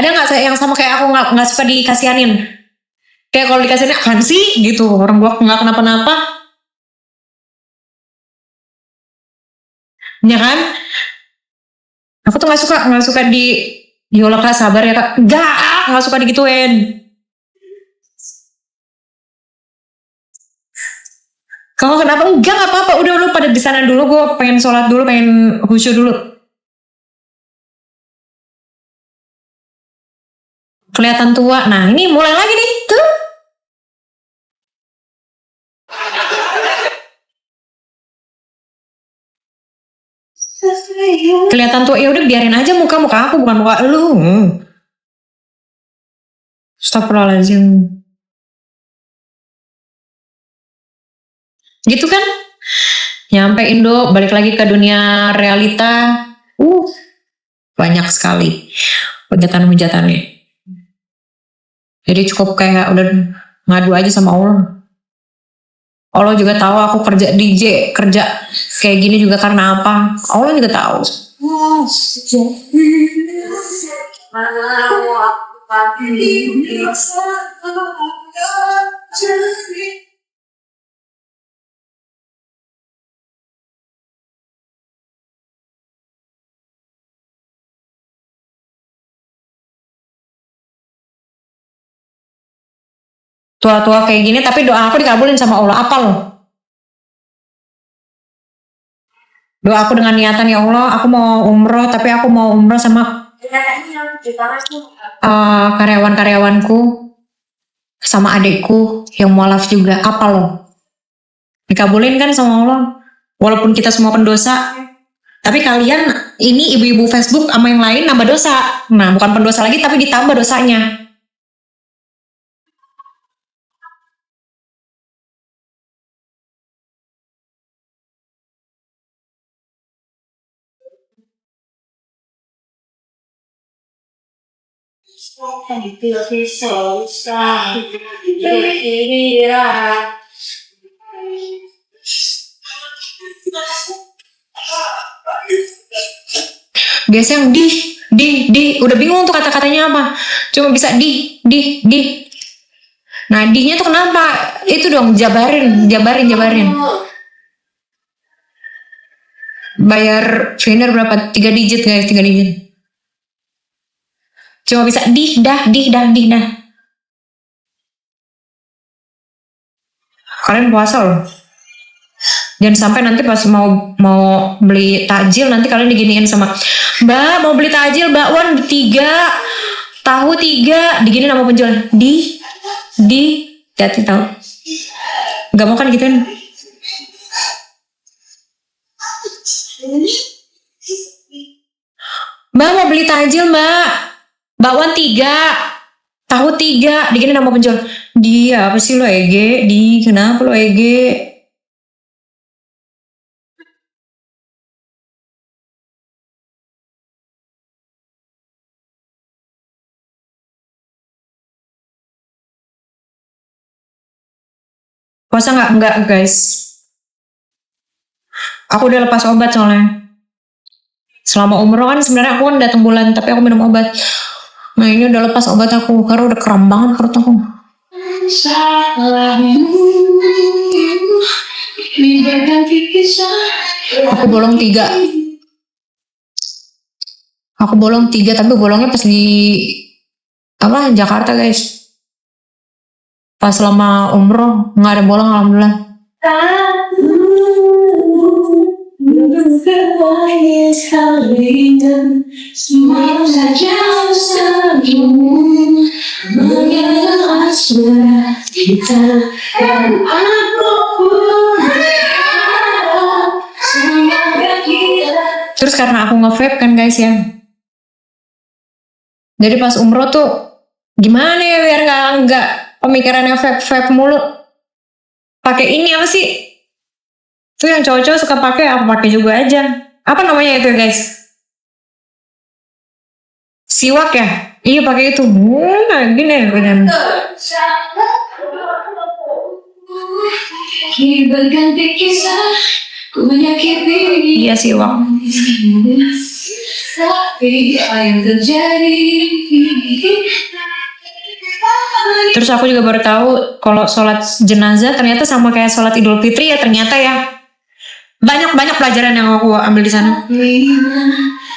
Ada nggak yang sama kayak aku nggak suka dikasihanin? Kayak kalau dikasihanin apaan sih gitu, orang gua nggak kenapa-napa, ya kan? Aku tuh nggak suka Yola kak sabar ya kak, nggak suka digituin. Kalau kenapa enggak nggak apa-apa, udah lu pada di sana dulu, gue pengen sholat dulu, pengen khusyuk dulu. Kelihatan tua, nah ini mulai lagi nih tuh. Kelihatan tua, ya udah biarin aja muka aku bukan muka lu. Astagfirullahaladzim. Gitu kan? Nyampe Indo, balik lagi ke dunia realita. Banyak sekali hujatan-hujatannya. Jadi cukup kayak udah ngadu aja sama Allah. Allah juga tahu aku kerja DJ, kerja kayak gini juga karena apa. Allah juga tahu. Tua-tua kayak gini tapi doa aku dikabulin sama Allah. Apa loh? Doa aku dengan niatan, ya Allah aku mau umroh, tapi aku mau umroh sama karyawan-karyawanku sama adikku yang mualaf juga. Apa loh? Dikabulin kan sama Allah. Walaupun kita semua pendosa, tapi kalian ini ibu-ibu Facebook sama yang lain nambah dosa. Nah bukan pendosa lagi tapi ditambah dosanya. Biasa yang di udah bingung tuh kata-katanya apa, cuma bisa di. Nah di-nya tuh kenapa? Itu dong, jabarin. Bayar vendor berapa? 3 digit guys, 3 digit. Cuma bisa dah. Kalian puasa loh. Jangan sampai nanti pas mau beli takjil nanti kalian diginiin sama Mbak, mau beli takjil bakwan 3, tahu 3, diginiin sama penjual. Hati tahu. Gak mau kan gituin. Mbak mau beli takjil mbak, bakwan 3, tahu 3, diginiin sama penjual. Dia apa sih lo Ege? Kenapa lo Ege? Puasa nggak guys. Aku udah lepas obat soalnya. Selama umroh kan sebenarnya aku kan datang bulan tapi aku minum obat. Nah ini udah lepas obat aku karena udah kram banget perut aku. Aku bolong 3. Tapi bolongnya pas di Jakarta guys. Pas selama umroh nggak ada bolong alhamdulillah. Terus karena aku nge-vape kan guys ya, jadi pas umroh tuh gimana ya biar nggak pemikirannya vape mulu. Pakai ini apa sih? Tuh yang cowok-cowok suka pakai, aku pakai juga aja. Apa namanya itu guys? Siwak ya? Iya pakai itu. Gini ya benar. Iya siwak. Tapi apa yang terjadi? Terus aku juga baru tahu kalau sholat jenazah ternyata sama kayak sholat Idul Fitri ya, ternyata ya. Banyak pelajaran yang aku ambil di sana.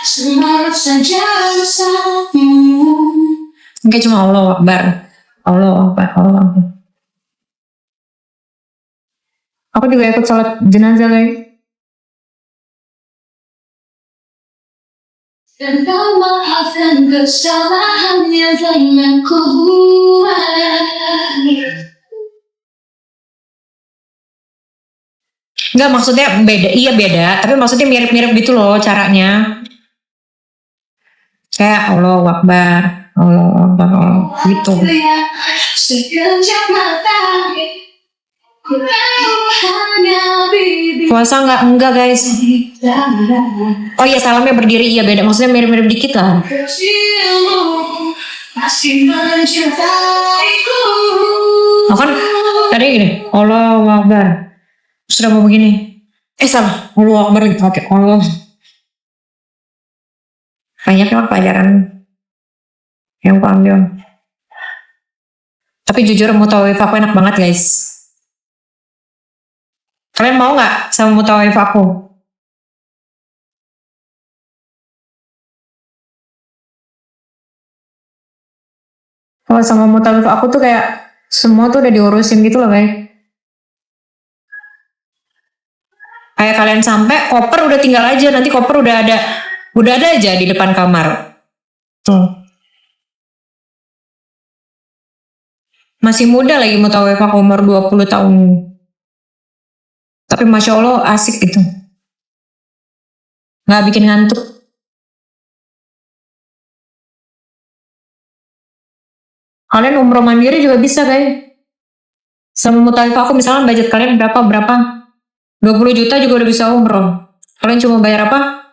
Semangat saja bersamamu. Enggak cuma Allah Akbar. Allah Akbar, Allah Akbar. Aku juga ikut sholat jenazah guys. Dan kau maafkan kesalahan yang telah ku buat. Enggak, maksudnya beda, iya beda, tapi maksudnya mirip-mirip gitu loh caranya. Kayak Allah Akbar, Allah Akbar, Allah gitu. Sekejap mata, ku tahu hanya bibir. Puasa enggak guys. Oh iya, salamnya berdiri, iya beda, maksudnya mirip-mirip dikit lah. Kecilmu masih mencintaiku. Oh kan tadi gini, Allah Akbar. Sudah mau begini. Salah, Allah Akbar gitu. Oke, Allah. Banyak lah pelajaran yang aku ambil. Tapi jujur mutawif aku enak banget guys. Kalian mau nggak sama mutawif aku? Kalau sama mutawif aku tuh kayak semua tuh udah diurusin gitu loh guys. Kayak kalian sampai koper udah tinggal aja, nanti koper udah ada aja di depan kamar. Tuh. Masih muda lagi mutawif aku, umur 20 tahun. Tapi Masya Allah asik gitu. Nggak bikin ngantuk. Kalian umroh mandiri juga bisa guys. Sama mutawif aku misalnya budget kalian berapa? 20 juta juga udah bisa umroh. Kalian cuma bayar apa?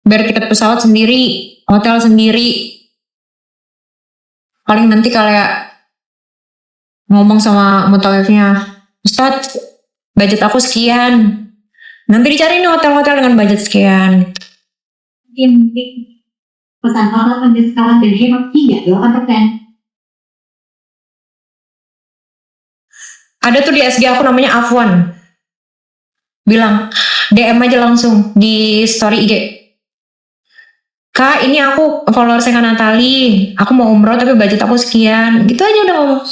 Bayar tiket pesawat sendiri, hotel sendiri. Paling nanti kayak ngomong sama mutawifnya, Ustadz, budget aku sekian. Nanti dicari nih hotel-hotel dengan budget sekian. Pesan hotel sampai sekarang dan hemat hingga 8%. Ada tuh di SG aku namanya Afwan. Bilang, DM aja langsung di story IG. Kak, ini aku followersnya Kak Natali. Aku mau umroh tapi budget aku sekian. Gitu aja udah ngomong.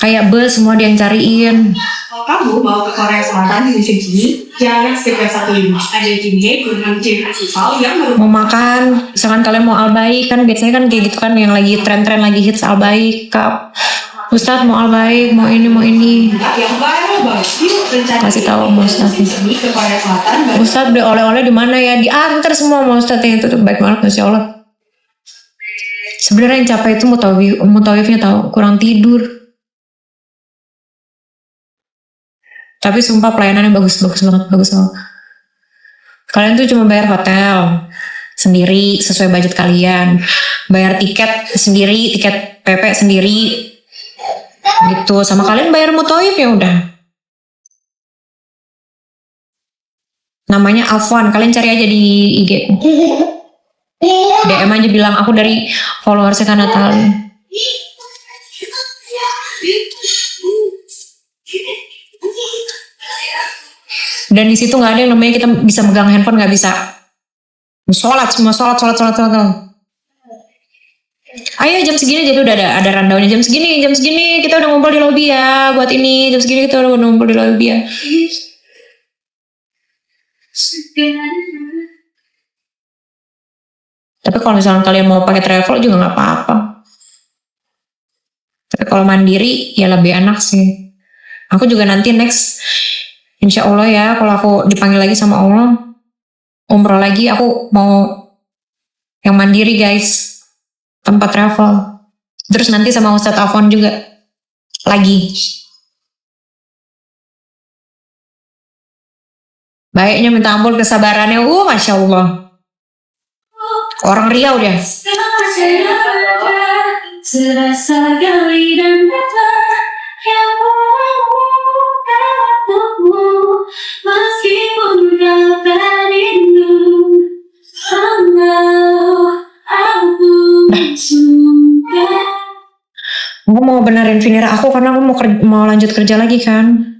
Kayak bus semua dia yang cariin. Kalau kamu mau ke Korea Selatan di musim sini, jangan skip yang 15. Ada Jinhae, Gunung Jin Festival yang baru. Mau makan, misalkan kalian mau albaik kan biasanya kan kayak gitu kan yang lagi tren-tren lagi hits albaik. Kak, Ustadz mau albaik, mau ini. Yang baru banget. Yuk rencana Kasih tahu sama Ustadz. ini ke Korea Selatan. Ustadz beli oleh-oleh di mana ya? Diantar semua sama Ustadz yang itu tuh baik banget Masya Allah. Sebenarnya yang capek itu mutawifnya tahu kurang tidur. Tapi sumpah pelayanannya bagus banget. Kalian tuh cuma bayar hotel sendiri sesuai budget kalian, bayar tiket sendiri, tiket PP sendiri, gitu. Sama kalian bayar mutawif ya udah. Namanya Afwan, kalian cari aja di IG. DM aja bilang aku dari followersnya Kak Natali. Dan di situ nggak ada yang namanya kita bisa megang handphone, nggak bisa. Sholat. Ayo jam segini jadi udah ada rundownnya, jam segini kita udah ngumpul di lobby ya buat ini, jam segini kita udah ngumpul di lobby ya. Tapi kalau misalnya kalian mau pakai travel juga nggak apa-apa. Tapi kalau mandiri ya lebih enak sih. Aku juga nanti next, insya Allah ya, kalau aku dipanggil lagi sama Allah, umroh lagi, aku mau yang mandiri guys, tempat travel. Terus nanti sama Ustadz Afwan juga lagi. Baiknya minta ampun kesabarannya, Masya Allah. Orang Riau dia. Serasa gali dan mata yang benerin Vinira aku karena aku mau lanjut kerja lagi kan.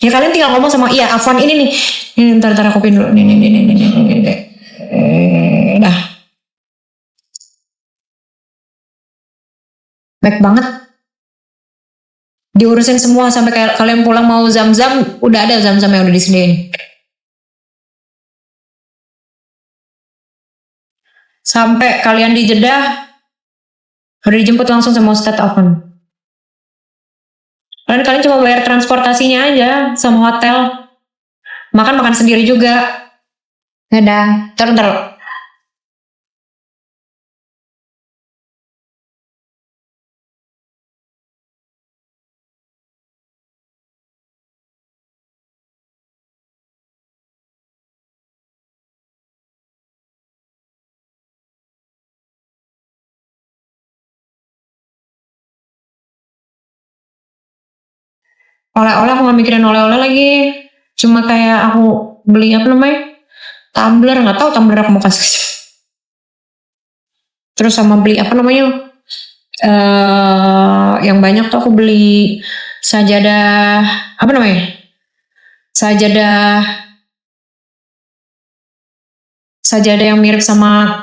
Ya kalian tinggal ngomong sama iya Afwan ini nih. Ini ntar aku pin dulu. Nih. Dah. Baik banget. Diurusin semua sampai kayak kalian pulang mau zam-zam, udah ada zam-zam yang udah disediain. Sampai kalian di Jeddah udah dijemput langsung sama Ustadz Afwan. Kalian cuma bayar transportasinya aja sama hotel. Makan sendiri juga. Dadah. Ntar. Oleh-oleh aku gak mikirin oleh-oleh lagi. Cuma kayak aku beli apa namanya? Tumbler, gak tahu tumbler aku mau kasih. Terus sama beli apa namanya? Yang banyak tuh aku beli sajadah apa namanya? Sajadah yang mirip sama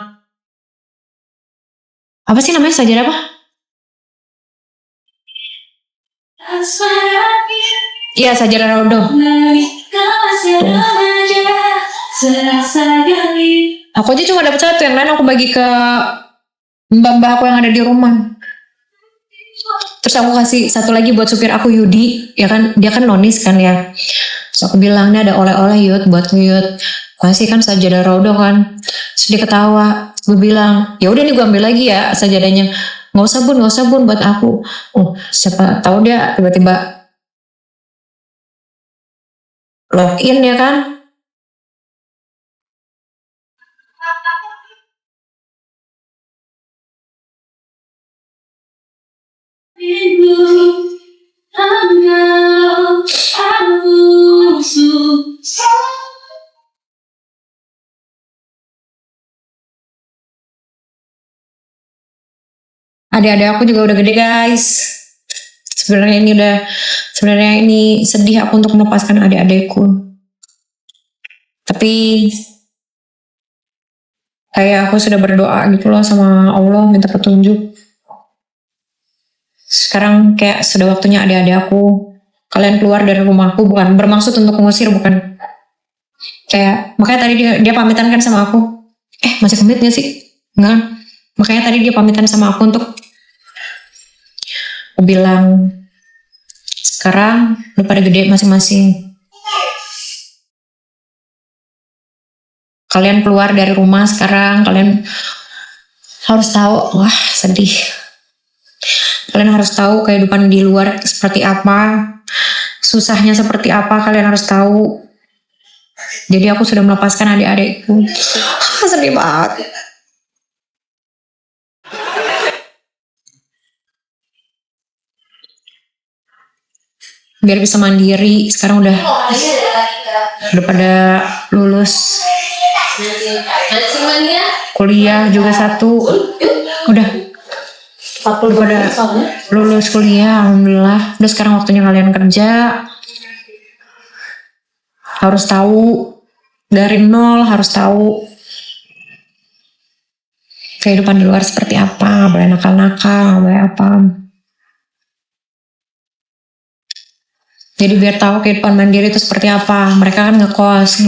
apa sih namanya sajadah apa? Iya sajadah Raudoh. Aku aja cuma dapat satu, yang lain aku bagi ke mbak-mbak aku yang ada di rumah. Terus aku kasih satu lagi buat supir aku Yudi, ya kan dia kan nonis kan ya. Terus aku bilang ini ada oleh-oleh Yud buat Yud. Kasih kan sajadah Raudoh kan. Terus dia ketawa. Gue bilang ya udah nih gue ambil lagi ya sajadahnya. Nggak usah bun buat aku. Oh siapa tahu dia tiba-tiba login ya kan. Adik-adik aku juga udah gede guys. Sebenarnya ini sedih aku untuk melepaskan adik-adikku. Tapi kayak aku sudah berdoa gitu loh sama Allah minta petunjuk. Sekarang kayak sudah waktunya adik-adik aku kalian keluar dari rumahku, bukan bermaksud untuk mengusir, bukan. Kayak makanya tadi dia pamitan kan sama aku. Masih pamit gak sih? Enggak. Makanya tadi dia pamitan sama aku untuk aku bilang sekarang udah pada gede masing-masing. Kalian keluar dari rumah sekarang, kalian harus tahu, wah sedih. Kalian harus tahu kehidupan di luar seperti apa, susahnya seperti apa, kalian harus tahu. Jadi aku sudah melepaskan adik-adikku. Sedih banget. Biar bisa mandiri, sekarang udah pada lulus. Kuliah juga satu. Udah pada lulus kuliah, alhamdulillah. Udah sekarang waktunya kalian kerja. Harus tahu dari nol, harus tahu kehidupan di luar seperti apa, boleh nakal-nakal, boleh apa. Jadi biar tahu kehidupan mandiri itu seperti apa. Mereka kan ngekos.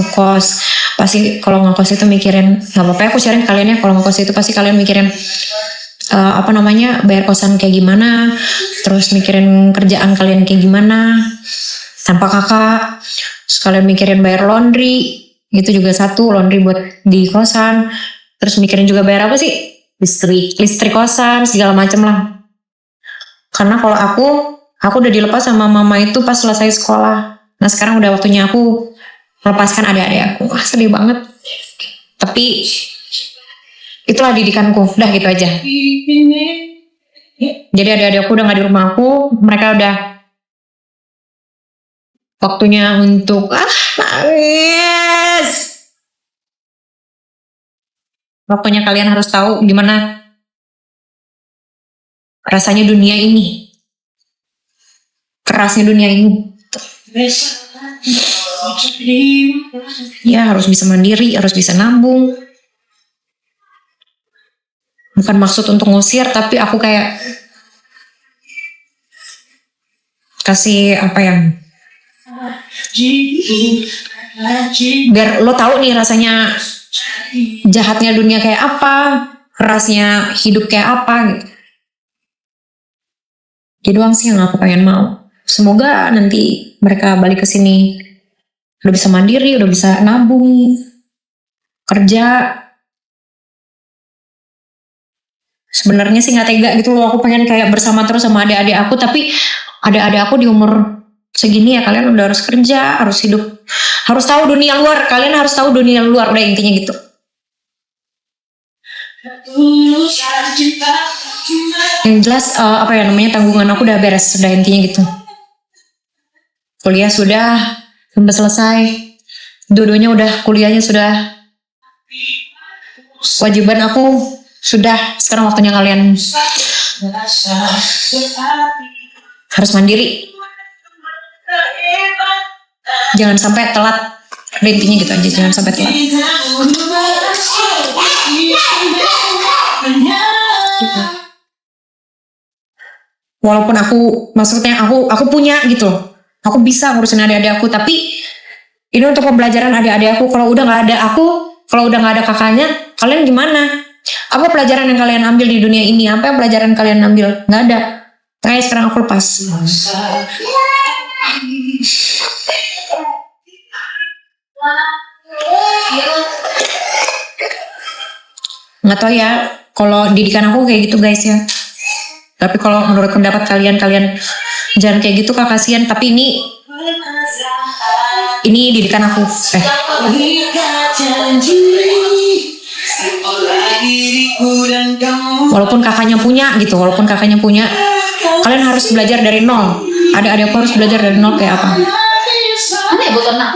Pasti kalau ngekos itu mikirin, nggak apa-apa aku sharing kalian ya. Kalau ngekos itu pasti kalian mikirin bayar kosan kayak gimana, terus mikirin kerjaan kalian kayak gimana tanpa kakak. Terus kalian mikirin bayar laundry, itu juga satu, laundry buat di kosan. Terus mikirin juga bayar apa sih? Listrik kosan, segala macem lah. Karena kalau aku udah dilepas sama mama itu pas selesai sekolah. Nah sekarang udah waktunya aku melepaskan adik-adik aku. Wah sedih banget. Tapi itulah didikanku. Udah gitu aja. Jadi adik-adik aku udah gak di rumah aku. Mereka udah waktunya untuk nangis. Waktunya kalian harus tahu gimana rasanya dunia ini. kerasnya dunia ini. Ya harus bisa mandiri, harus bisa nabung. Bukan maksud untuk ngusir, tapi aku kayak kasih apa yang biar lo tahu nih rasanya jahatnya dunia kayak apa, kerasnya hidup kayak apa gitu. Jadi doang sih yang aku pengen mau. Semoga nanti mereka balik ke sini udah bisa mandiri, udah bisa nabung, kerja. Sebenarnya sih nggak tega gitu loh, aku pengen kayak bersama terus sama adik-adik aku, tapi adik-adik aku di umur segini ya kalian udah harus kerja, harus hidup, harus tahu dunia luar, kalian harus tahu dunia luar, udah intinya gitu. Yang jelas apa ya namanya, tanggungan aku udah beres, udah intinya gitu. Kuliah sudah selesai, dua-duanya udah, kuliahnya sudah, kewajiban aku sudah, sekarang waktunya kalian harus mandiri. Jangan sampai telat. Intinya gitu aja, jangan sampai telat. Walaupun maksudnya aku punya gitu loh. Aku bisa ngurusin adik-adik aku, tapi ini untuk pembelajaran adik-adik aku. Kalau udah nggak ada aku, kalau udah nggak ada kakaknya, kalian gimana? Apa pelajaran yang kalian ambil di dunia ini? Apa yang pelajaran kalian ambil? Nggak ada. Kayak sekarang aku lepas. Nggak tahu ya, kalau didikan aku kayak gitu guys ya. Tapi kalau menurut pendapat kalian jangan kayak gitu kak, kasihan. Tapi ini didikan aku. Walaupun kakaknya punya gitu, kalian harus belajar dari nol. Adik-adik aku harus belajar dari nol kayak apa. Mana ya botol nak?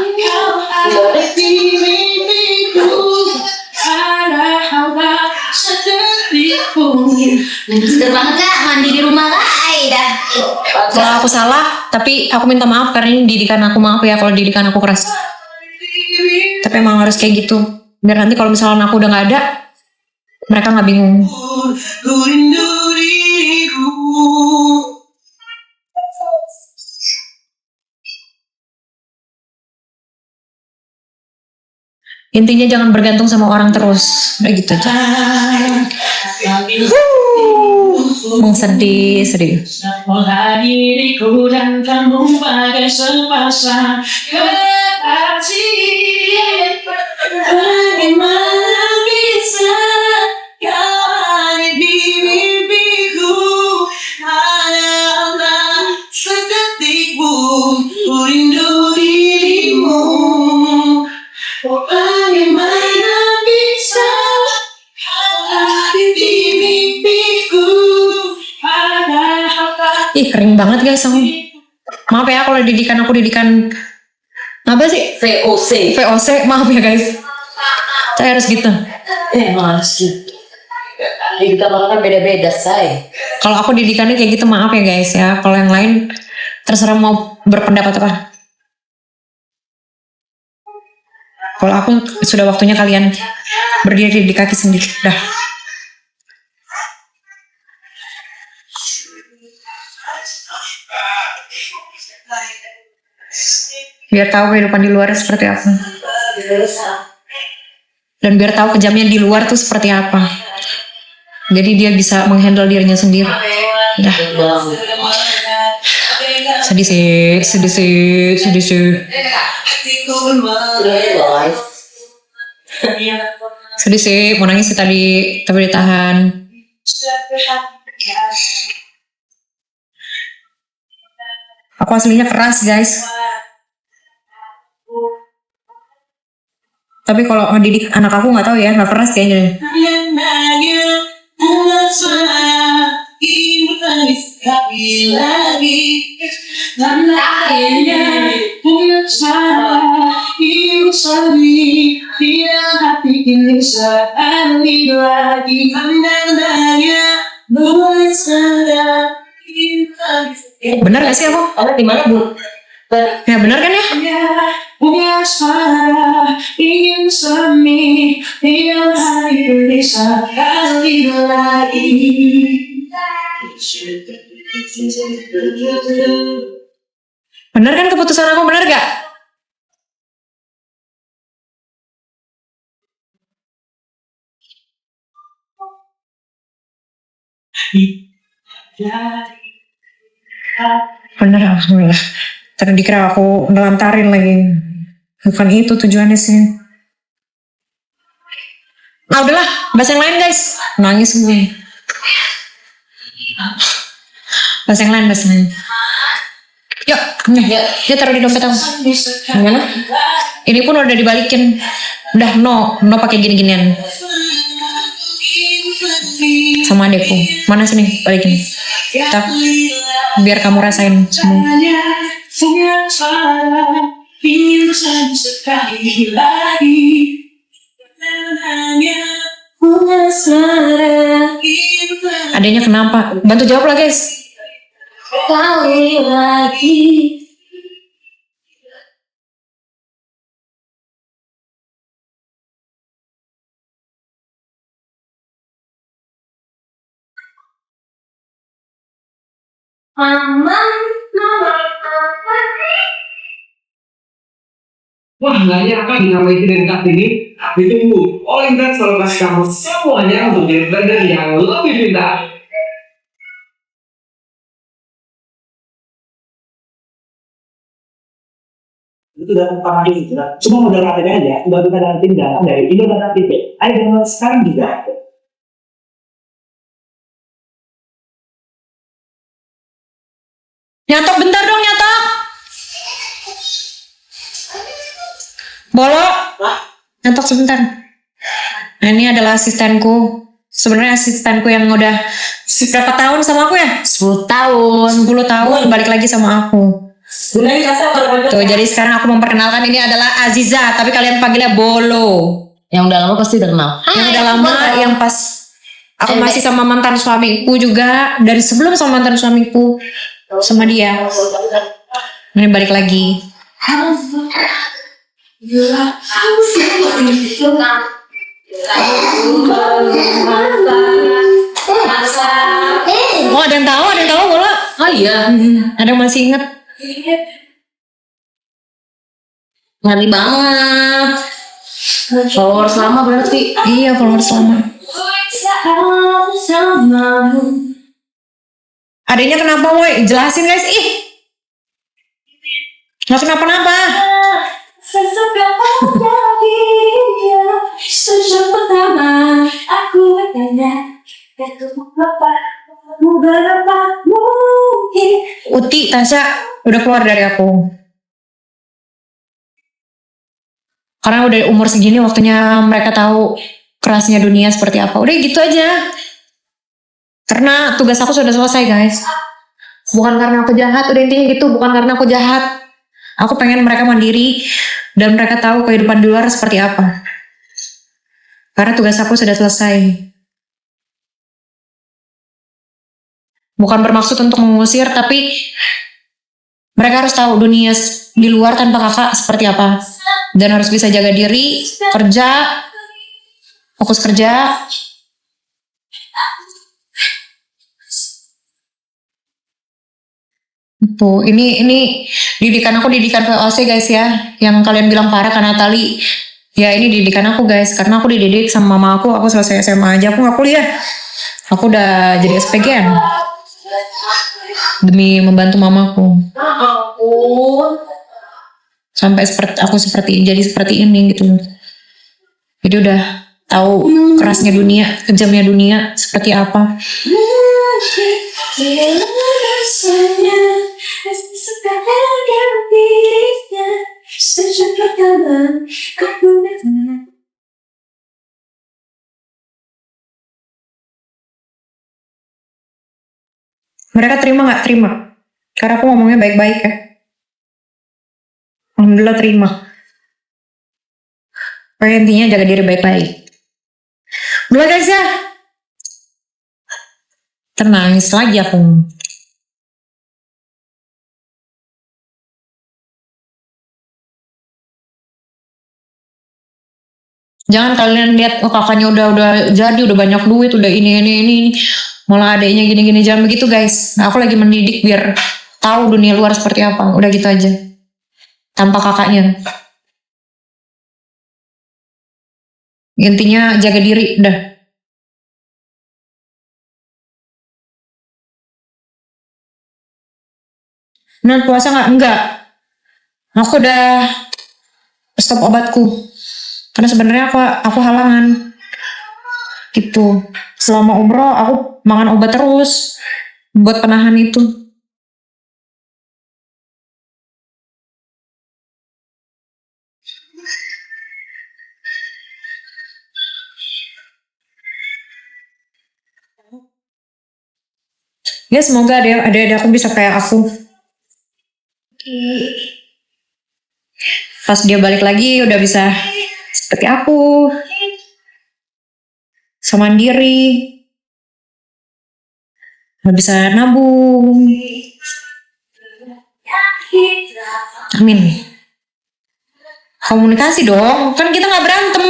Seger banget kak, mandi di rumah kak, dah. Kalau aku salah, tapi aku minta maaf karena ini didikan aku, maaf ya kalau didikan aku keras. Tapi emang harus kayak gitu. Biar nanti kalau misalnya aku udah nggak ada, mereka nggak bingung. Intinya jangan bergantung sama orang terus. Udah gitu aja. Sedih. Diriku dan kamu bagai sepasang kekasih. Bagaimana bisa kau ada di mimpiku? Hanya seketik pun ku rindu dirimu. Bagaimana bisa kau ada di mimpiku? Ih kering banget guys aku. Maaf ya kalau didikan apa sih? VOC, maaf ya guys. Saya harus gitu. Harus gitu. Kita malah kan beda-beda say. Kalau aku didikannya kayak gitu, maaf ya guys ya. Kalau yang lain terserah mau berpendapat apa. Kalau aku sudah waktunya kalian berdiri di kaki sendiri. Dah. Biar tahu kehidupan di luar seperti apa. Dan biar tahu kejamnya di luar tuh seperti apa. Jadi dia bisa menghandle dirinya sendiri. Dah. Sedih sih. Sedih sih, mau nangis sih tadi, tapi ditahan. Aku aslinya keras guys. Tapi kalau ngedidik anak aku nggak tahu ya, nggak keras kayaknya. Bener gak sih aku? Anak di mana, Bu? Ya bener kan ya? Punya suara ingin semi ingin hari bisa kali lagi. Bener kan keputusan aku, bener gak? Bener, alhamdulillah. Tadi dikira aku nelantarin lagi. Bukan itu tujuannya sih. Ah udahlah, bahas yang lain guys. Nangis gue. Bahas yang lain, bahas yang lain. Yuk, ya taruh di dompet aku. Gimana? Ini pun udah dibalikin. Udah no pakai gini-ginian. Sama adekku. Mana sini balikin. Tak, biar kamu rasain semua. Punya suara ingin sekali lagi. Punya suara Adanya kenapa? Bantu jawab lah guys. kali lagi. Wah, nggak nyangka dinamai identitas ini. Ditunggu, All Intan selalu kasih kamu semuanya untuk jadi blender yang lebih pintar. Itu udah tempat itu sudah. Cuma modal KTP aja, udah kita dapetin data dari Indo Data KTP. Ayo download sekarang juga. Nyatok bentar dong, nyatok. Bolo. Nyatok sebentar. Nah, ini adalah asistenku. Sebenarnya asistenku yang udah berapa tahun sama aku ya? 10 tahun. 10 tahun balik lagi sama aku. Tuh, jadi sekarang aku memperkenalkan ini adalah Aziza, tapi kalian panggilnya Bolo. Yang udah lama pasti udah kenal. Yang udah lama, yang pas aku masih sama mantan suamiku juga, dari sebelum sama mantan suamiku sama dia. Ini balik lagi. Oh, ada yang tahu Bolo. Oh iya. Ada yang masih inget. Ngeri banget. Followers lama berarti. Iya, followers lama. Adanya kenapa, woi? Jelasin guys, ih. Nggak kenapa-napa. Sejak pertama aku bertanya, berapa mungkin Uti, Tasya udah keluar dari aku. Karena udah umur segini waktunya mereka tahu kerasnya dunia seperti apa. Udah gitu aja. Karena tugas aku sudah selesai guys. Bukan karena aku jahat, udah intinya gitu. Bukan karena aku jahat. Aku pengen mereka mandiri dan mereka tahu kehidupan di luar seperti apa. Karena tugas aku sudah selesai. Bukan bermaksud untuk mengusir, tapi mereka harus tahu dunia di luar tanpa kakak seperti apa. Dan harus bisa jaga diri, kerja, fokus kerja. Tuh, ini didikan aku, didikan VOC guys ya. Yang kalian bilang parah karena Tali. Ya ini didikan aku guys, karena aku dididik sama mama aku selesai SMA aja, aku gak kuliah. Aku udah jadi SPGN. Demi membantu mamaku. Sampai aku jadi seperti ini gitu. Jadi udah tahu kerasnya dunia, kejamnya dunia seperti apa. Mereka terima nggak? Terima. Karena aku ngomongnya baik-baik ya. Alhamdulillah terima. Pokoknya intinya jaga diri baik-baik. Udah guys ya. Tenangis lagi aku. Jangan kalian lihat oh kakaknya udah jadi, udah banyak duit, udah ini. Malah adiknya gini-gini, jangan begitu guys. Nah, aku lagi mendidik biar tahu dunia luar seperti apa. Udah gitu aja. Tanpa kakaknya. Intinya jaga diri, udah. Nah, puasa nggak? Enggak. Aku udah stop obatku. Karena sebenarnya aku halangan. Gitu. Selama umroh aku makan obat terus buat penahan itu. Ya semoga ada aku bisa kayak aku. Pas dia balik lagi udah bisa seperti aku. So mandiri. Udah bisa nabung. Amin. Komunikasi dong, kan kita nggak berantem.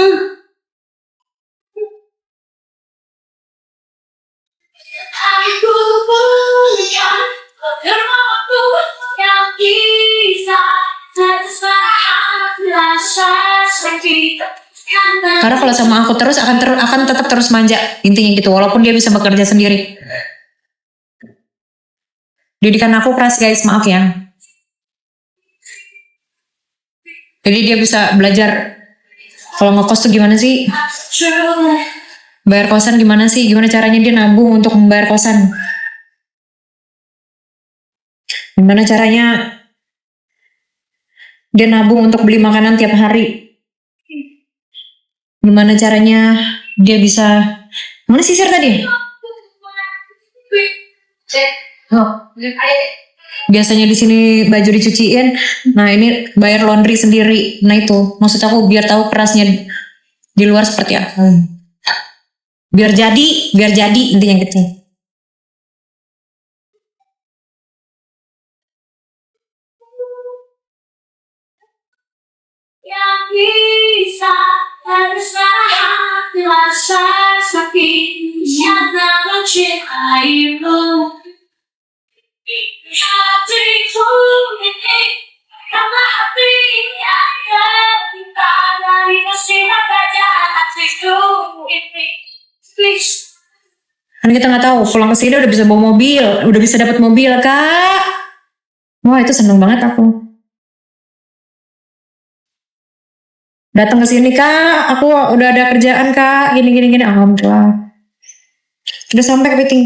Aku punya beberapa yang bisa terserah rasa sakit. Karena kalau sama aku terus akan tetap terus manja, intinya gitu. Walaupun dia bisa bekerja sendiri. Didikan aku keras guys, maaf ya. Jadi dia bisa belajar kalau ngekos tuh gimana sih? Bayar kosan gimana sih? Gimana caranya dia nabung untuk membayar kosan? Gimana caranya dia nabung untuk beli makanan tiap hari? Gimana caranya dia bisa... Mana sisir tadi? Oh. Biasanya di sini baju dicuciin, nah ini bayar laundry sendiri. Nah itu maksud aku biar tahu kerasnya di luar seperti apa. Biar jadi intinya gitu. Yang bisa terserah rasa sakit yang tak mencintaimu. Hatiku ini karena hati yang terbuka dari mesin saja hatiku ini. Please. Kan kita nggak tahu pulang ke sini udah bisa bawa mobil, udah bisa dapat mobil kak. Wah itu seneng banget aku. Datang ke sini kak, aku udah ada kerjaan kak, gini, alhamdulillah. Sudah sampai ke meeting.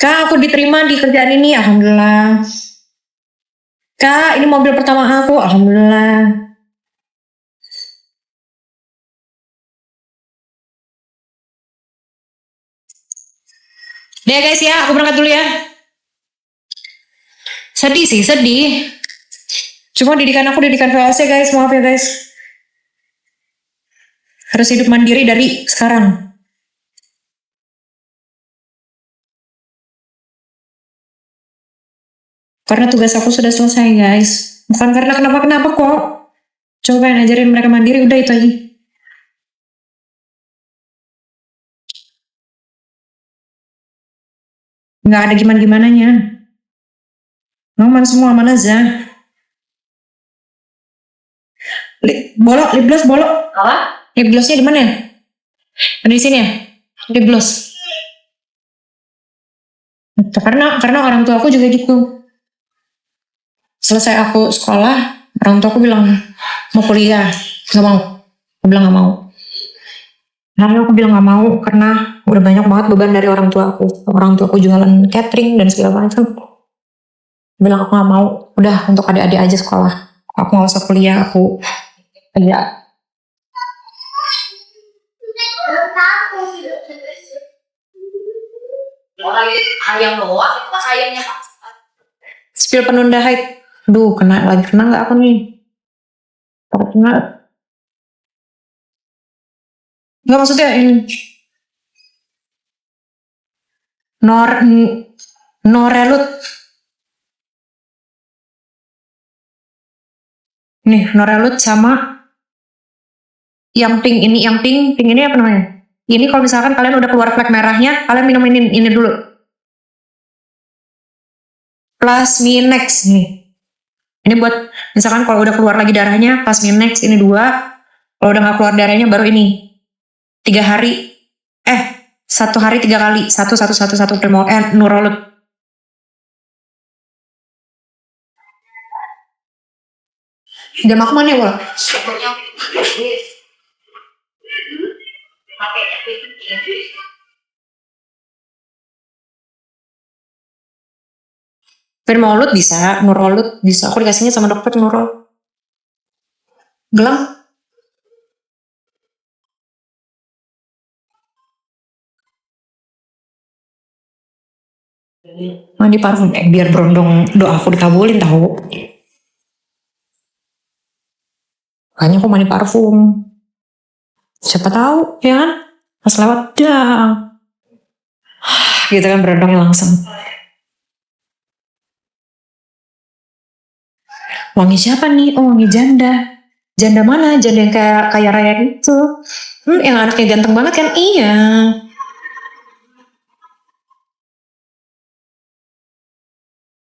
Kak, aku diterima di kerjaan ini, alhamdulillah. Kak, ini mobil pertama aku, alhamdulillah. Deh guys ya, aku berangkat dulu ya. Sedih sih, sedih. Cuma didikan aku didikan VLC guys, maaf ya guys. Harus hidup mandiri dari sekarang. Karena tugas aku sudah selesai guys. Bukan karena kenapa-kenapa kok. Coba pengen ajarin mereka mandiri, udah itu aja. Nggak ada gimana-gimananya. Aman semua, aman aja. Lip gloss bolok. Apa? Lip glossnya di mana ya? Ada di sini ya? Lip gloss. Karena orang tua aku juga gitu. Selesai aku sekolah, orang tua aku bilang mau kuliah, nggak mau. Aku bilang nggak mau. Lalu aku bilang nggak mau karena udah banyak banget beban dari orang tua aku. Orang tua aku jualan catering dan segala macam. Bilang aku nggak mau. Udah untuk adik-adik aja sekolah. Aku nggak usah kuliah. Aku kerja. Orang ayam doang, itu kan ayamnya. Spill penunda haid. Duh, kena nggak aku nih? Takut kena. Nggak maksudnya ini. Norelut. Nih, Norelut sama Yang pink ini, pink ini apa namanya? Ini kalau misalkan kalian udah keluar flek merahnya, kalian minum ini dulu. Plasminex nih. Ini buat misalkan kalau udah keluar lagi darahnya, Plasminex ini 2. Kalau udah nggak keluar darahnya baru ini. 3 hari. 1 hari 3 kali. 1 Nurolut. Jam aku mana ya, Wol? Firmolut bisa, Nurolut bisa. Aku dikasihnya sama dokter Nurol. Gelang. Mandi parfum biar berondong doaku dikabulin tahu. Makanya aku mandi parfum. Siapa tahu ya kan? Pas lewat dang. Gitu kan berondongnya langsung. Wangi siapa nih? Oh, wangi janda. Janda mana? Janda yang kayak kaya raya itu. Yang anaknya ganteng banget kan? Iya.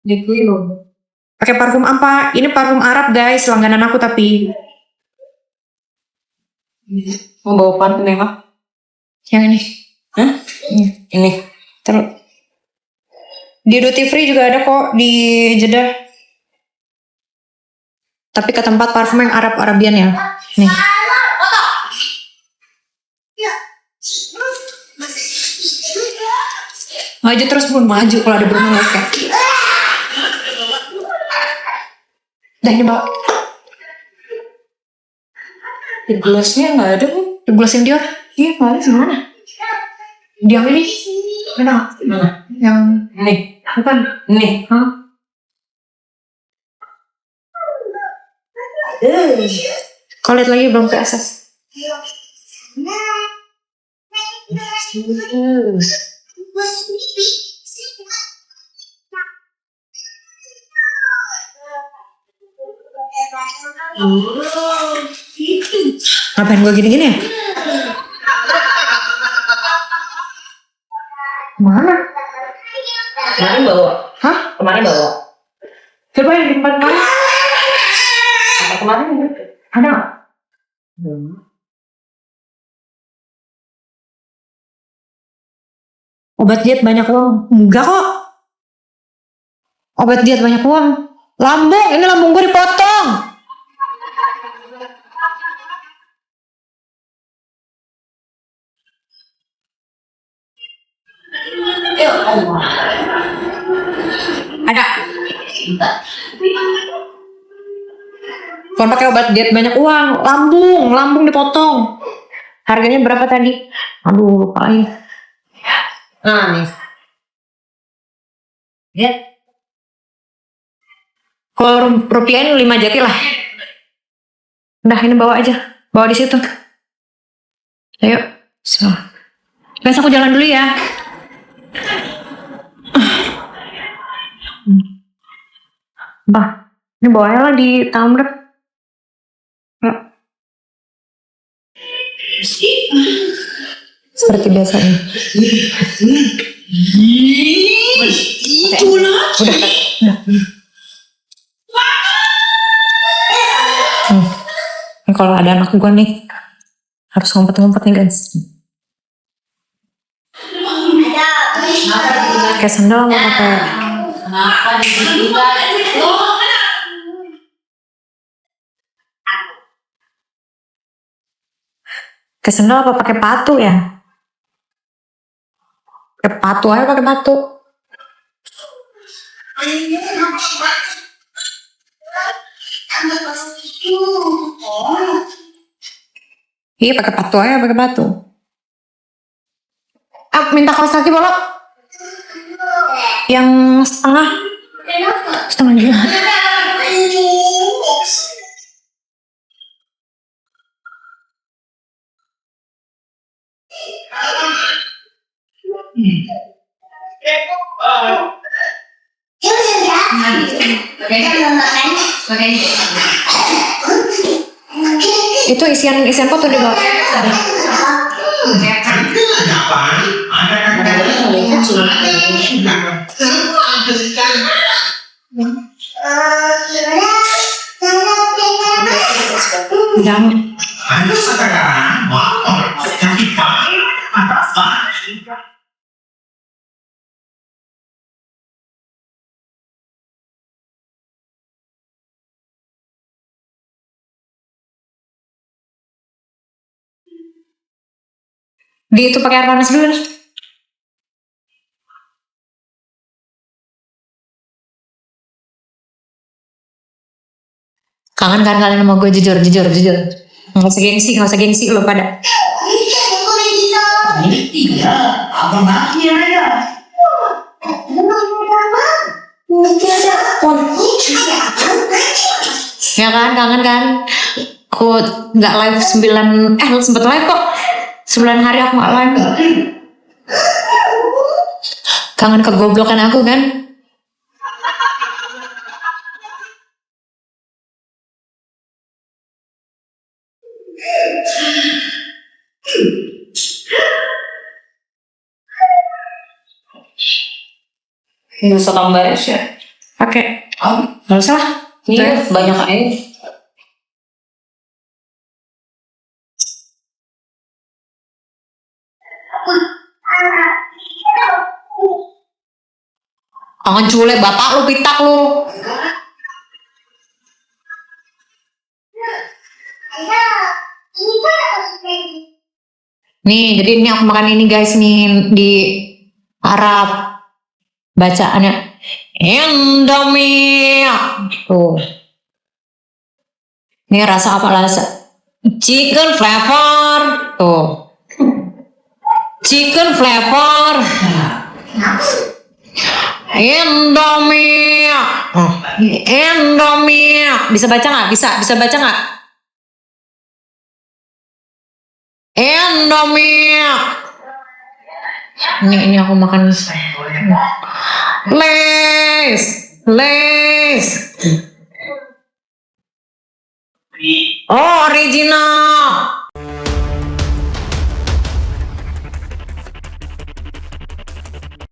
Gitu loh. Pakai parfum apa? Ini parfum Arab guys, langganan aku tapi. Mau bawa parfum yang apa? Yang ini. Hah? Ini. Terus. Di duty free juga ada kok di Jeddah. Tapi ke tempat parfum yang Arab-Arabian ya. Nih. Maju terus pun maju kalau ada Bruno Loke. Dan ini bawa. Lip glossnya nggak ada nih. Lip gloss yang Dior. Iya, nggak ada gimana? Yang ini. Mana? Yang Nih. bukan. Nih. Hah? Kau lihat lagi belum ke SS. Ngapain gue gini-gini ya? Mana? Kemarin bawa. Hah? Kemarin bawa. Coba yang di tempat kemarin. Apa kemarin? Ada nggak? Obat diet banyak uang. Enggak kok. Obat diet banyak uang. Lambung, ini lambung gue dipotong. Ya Allah. Ada. Kalau pakai obat diet banyak uang, lambung dipotong. Harganya berapa tadi? Aduh, lupa lagi. Nah nih. Lihat. Kalau rupiahin 5 jati lah. Udah, ini bawa aja. Bawa di situ. Ayo. So. Guys, aku jalan dulu ya. Bah, ini bawanya lah di tumbler. Seperti biasanya. Udah. Ini kalau ada anak gue nih harus ngumpet-ngumpet nih guys. Kayak sandal mau pakai. Kenapa dibuka? Kayak sandal apa pakai patu ya? Pakai patu aja pakai patu. Iya pakai patu aja pakai patu. Minta kaos kaki bolok. Yang setengah gimana? Itu isian foto di bawah. Jangan. Di itu pakai air panas dulu. Kangen kan kalian sama gue, jujur. Nggak usah gengsi lo pada. Iya, abang lagi ya. Ya kan, kangen kan? Aku nggak live 9, lu sempet live kok. 9 hari aku nggak live. Kangen kegoblokan aku kan? Nggak usah tambah es ya. Pakai. Nggak usah lah. Iya, banyak air. Kangen cule, bapak lu pitak lu. Nih, jadi ini aku makan ini guys nih di Arab. Bacaannya Indomie. Tuh. Ini rasa apa rasa? Chicken flavor. Tuh. Chicken flavor. Indomie. Indomie. Bisa baca nggak? Bisa baca nggak? Indomie. Ini aku makan. Lays. Original.